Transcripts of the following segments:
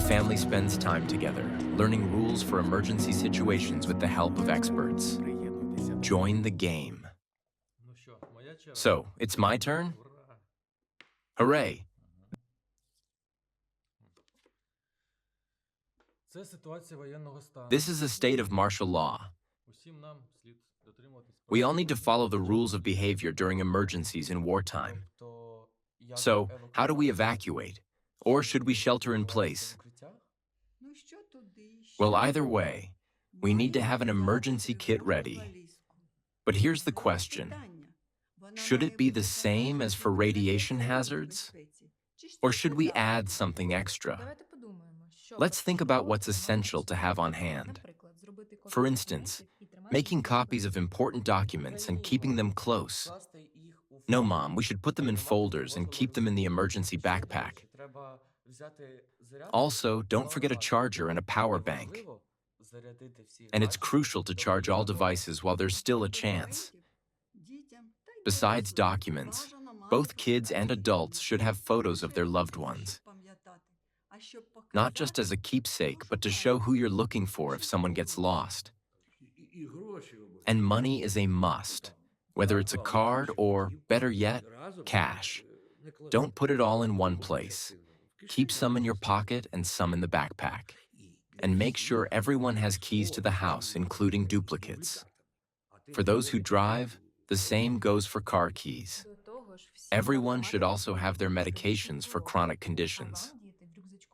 family spends time together, learning rules for emergency situations with the help of experts. Join the game. So, it's my turn? Hooray! This is a state of martial law. We all need to follow the rules of behavior during emergencies in wartime. So, how do we evacuate? Or should we shelter in place? Well, either way, we need to have an emergency kit ready. But here's the question. Should it be the same as for radiation hazards? Or should we add something extra? Let's think about what's essential to have on hand. For instance, making copies of important documents and keeping them close. No, Mom, we should put them in folders and keep them in the emergency backpack. Also, don't forget a charger and a power bank. And it's crucial to charge all devices while there's still a chance. Besides documents, both kids and adults should have photos of their loved ones. Not just as a keepsake, but to show who you're looking for if someone gets lost. And money is a must, whether it's a card or, better yet, cash. Don't put it all in one place. Keep some in your pocket and some in the backpack. And make sure everyone has keys to the house, including duplicates. For those who drive, the same goes for car keys. Everyone should also have their medications for chronic conditions.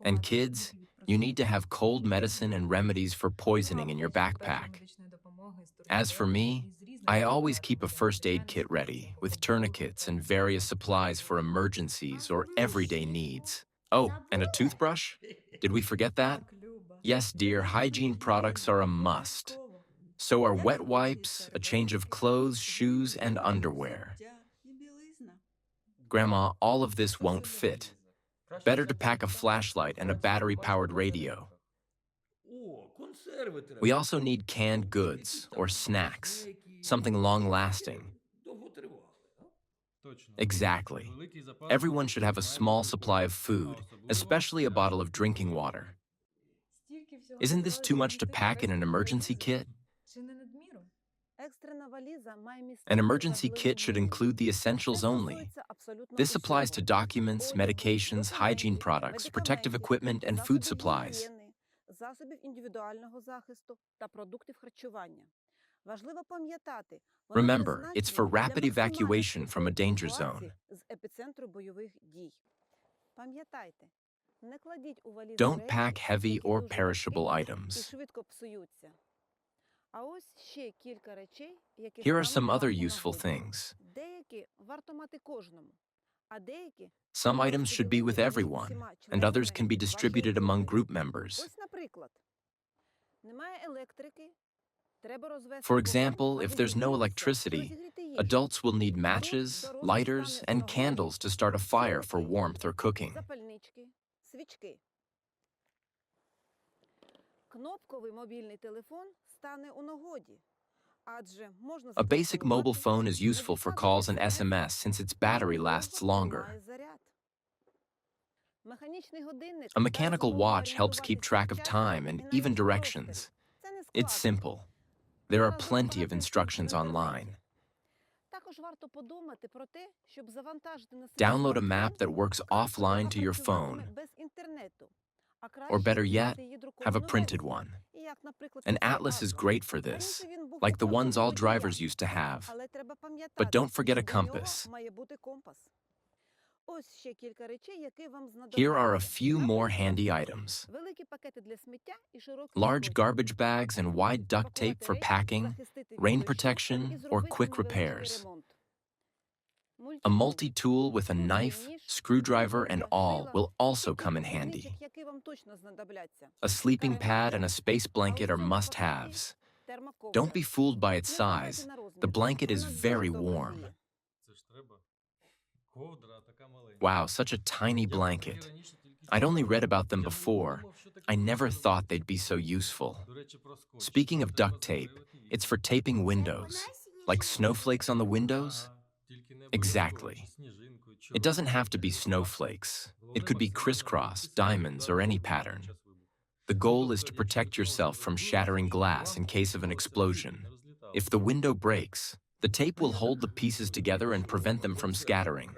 And kids, you need to have cold medicine and remedies for poisoning in your backpack. As for me, I always keep a first aid kit ready, with tourniquets and various supplies for emergencies or everyday needs. Oh, and a toothbrush? Did we forget that? Yes, dear, hygiene products are a must. So are wet wipes, a change of clothes, shoes, and underwear. Grandma, all of this won't fit. Better to pack a flashlight and a battery-powered radio. We also need canned goods or snacks, something long-lasting. Exactly. Everyone should have a small supply of food, especially a bottle of drinking water. Isn't this too much to pack in an emergency kit? An emergency kit should include the essentials only. This applies to documents, medications, hygiene products, protective equipment, and food supplies. Remember, it's for rapid evacuation from a danger zone. Don't pack heavy or perishable items. Here are some other useful things. Some items should be with everyone, and others can be distributed among group members. For example, if there's no electricity, adults will need matches, lighters, and candles to start a fire for warmth or cooking. A basic mobile phone is useful for calls and SMS since its battery lasts longer. A mechanical watch helps keep track of time and even directions. It's simple. There are plenty of instructions online. Download a map that works offline to your phone. Or better yet, have a printed one. An atlas is great for this, like the ones all drivers used to have. But don't forget a compass. Here are a few more handy items. Large garbage bags and wide duct tape for packing, rain protection, or quick repairs. A multi-tool with a knife, screwdriver, and awl will also come in handy. A sleeping pad and a space blanket are must-haves. Don't be fooled by its size. The blanket is very warm. Wow, such a tiny blanket. I'd only read about them before. I never thought they'd be so useful. Speaking of duct tape, it's for taping windows. Like snowflakes on the windows? Exactly. It doesn't have to be snowflakes. It could be crisscross, diamonds, or any pattern. The goal is to protect yourself from shattering glass in case of an explosion. If the window breaks, the tape will hold the pieces together and prevent them from scattering.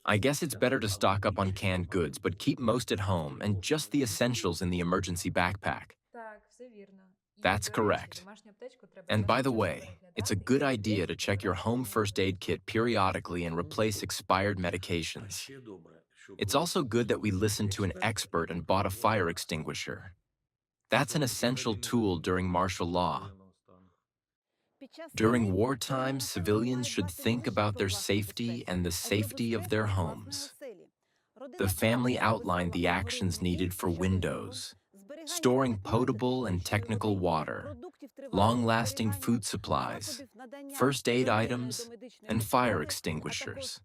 I guess it's better to stock up on canned goods, but keep most at home and just the essentials in the emergency backpack. That's correct. And by the way, it's a good idea to check your home first aid kit periodically and replace expired medications. It's also good that we listened to an expert and bought a fire extinguisher. That's an essential tool during martial law. During wartime, civilians should think about their safety and the safety of their homes. The family outlined the actions needed for windows, storing potable and technical water, long-lasting food supplies, first aid items, and fire extinguishers.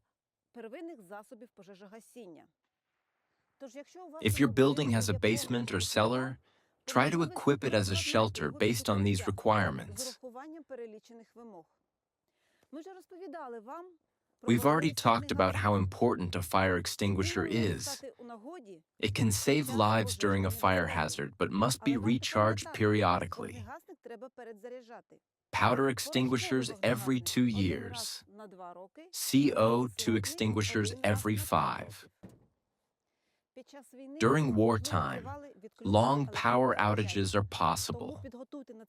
If your building has a basement or cellar, try to equip it as a shelter based on these requirements. We've already talked about how important a fire extinguisher is. It can save lives during a fire hazard, but must be recharged periodically. Powder extinguishers every 2 years. CO2 extinguishers every 5. During wartime, long power outages are possible,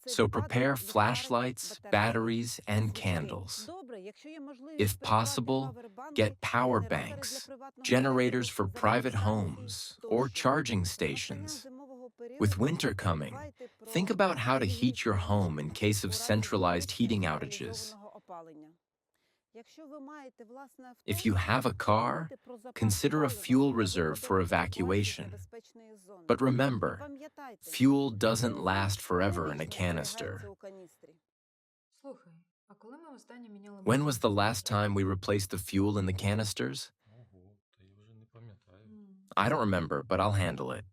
so prepare flashlights, batteries, and candles. If possible, get power banks, generators for private homes, or charging stations. With winter coming, think about how to heat your home in case of centralized heating outages. If you have a car, consider a fuel reserve for evacuation. But remember, fuel doesn't last forever in a canister. When was the last time we replaced the fuel in the canisters? I don't remember, but I'll handle it.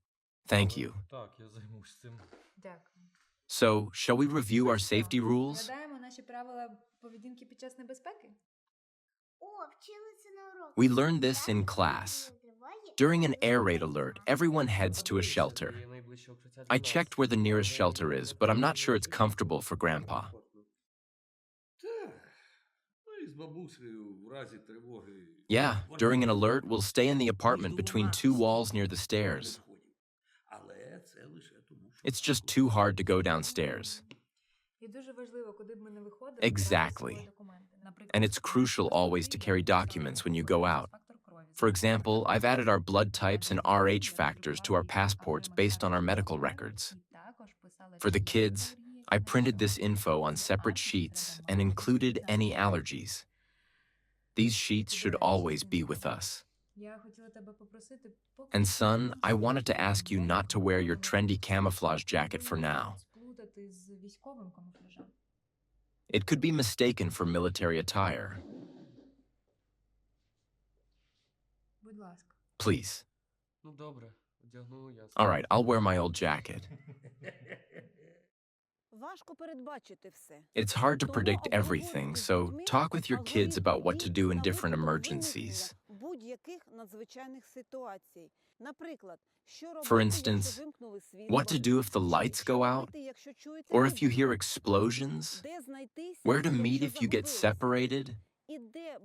Thank you. So, shall we review our safety rules? We learned this in class. During an air raid alert, everyone heads to a shelter. I checked where the nearest shelter is, but I'm not sure it's comfortable for Grandpa. Yeah, during an alert, we'll stay in the apartment between 2 walls near the stairs. It's just too hard to go downstairs. Exactly. And it's crucial always to carry documents when you go out. For example, I've added our blood types and RH factors to our passports based on our medical records. For the kids, I printed this info on separate sheets and included any allergies. These sheets should always be with us. And son, I wanted to ask you not to wear your trendy camouflage jacket for now. It could be mistaken for military attire. Please. All right, I'll wear my old jacket. It's hard to predict everything, so talk with your kids about what to do in different emergencies. For instance, what to do if the lights go out, or if you hear explosions, where to meet if you get separated,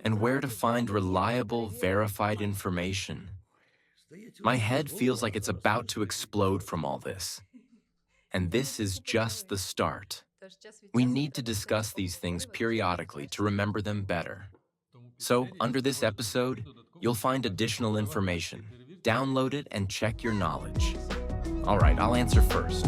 and where to find reliable, verified information. My head feels like it's about to explode from all this. And this is just the start. We need to discuss these things periodically to remember them better. So, under this episode, you'll find additional information. Download it and check your knowledge. All right, I'll answer first.